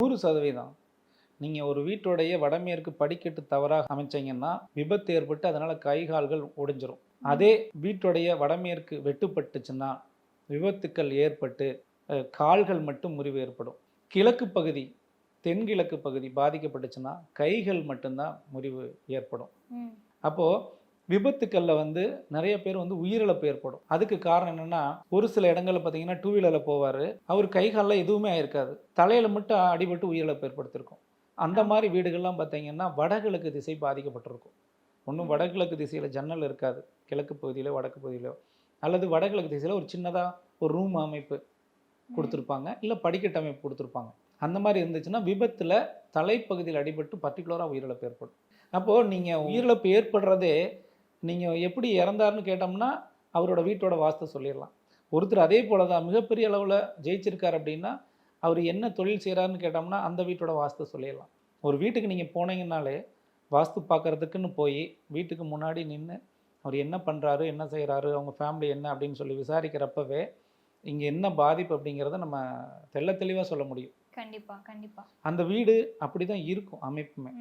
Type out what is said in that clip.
100%. நீங்கள் ஒரு வீட்டுடைய வடமேற்கு படிக்கட்டு தவறாக அமைச்சீங்கன்னா விபத்து ஏற்பட்டு அதனால் கை கால்கள் ஒடிஞ்சிரும். அதே வீட்டுடைய வடமேற்கு வெட்டுப்பட்டுச்சுன்னா விபத்துக்கள் ஏற்பட்டு கால்கள் மட்டும் முறிவு ஏற்படும். கிழக்கு பகுதி தென்கிழக்கு பகுதி பாதிக்கப்பட்டுச்சுன்னா கைகள் மட்டும்தான் முறிவு ஏற்படும். அப்போது விபத்துக்களில் நிறைய பேர் உயிரிழப்பு ஏற்படும். அதுக்கு காரணம் என்னென்னா, ஒரு சில இடங்களில் பார்த்தீங்கன்னா 2 வீலரில் போவார், அவர் கை காலில் எதுவுமே ஆயிருக்காது, தலையில் மட்டும் அடிபட்டு உயிரிழப்பு ஏற்படுத்தியிருக்கும். அந்த மாதிரி வீடுகள்லாம் பார்த்தீங்கன்னா வடகிழக்கு திசை பாதிக்கப்பட்டிருக்கும். ஒன்றும் வடகிழக்கு திசையில் ஜன்னல் இருக்காது, கிழக்கு பகுதியிலோ வடக்கு பகுதியிலோ, அல்லது வடகிழக்கு திசையில் ஒரு சின்னதாக ஒரு ரூம் அமைப்பு கொடுத்துருப்பாங்க, இல்லை படிக்கட்டு அமைப்பு கொடுத்துருப்பாங்க. அந்த மாதிரி இருந்துச்சுன்னா விபத்தில் தலைப்பகுதியில் அடிபட்டு பர்டிகுலராக உயிரிழப்பு ஏற்படும். அப்போது நீங்கள் உயிரிழப்பு ஏற்படுறதே நீங்கள் எப்படி இறந்தாருன்னு கேட்டோம்னா அவரோட வீட்டோட வாஸ்து சொல்லிடலாம். ஒருத்தர் அதே போல தான் மிகப்பெரிய அளவில் ஜெயிச்சிருக்கார் அப்படின்னா அவர் என்ன தொழில் செய்கிறாருன்னு கேட்டோம்னா அந்த வீட்டோட வாஸ்து சொல்லிடலாம். ஒரு வீட்டுக்கு நீங்கள் போனீங்கன்னாலே வாஸ்து பார்க்குறதுக்குன்னு போய் வீட்டுக்கு முன்னாடி நின்று அவர் என்ன பண்ணுறாரு, என்ன செய்கிறாரு, அவங்க ஃபேமிலி என்ன அப்படின்னு சொல்லி விசாரிக்கிறப்பவே இங்கே என்ன பாதிப்பு அப்படிங்கிறத நம்ம தெளிவாக சொல்ல முடியும். கண்டிப்பாக கண்டிப்பாக. அந்த வீடு அப்படி தான் இருக்கும் அமைப்புமே.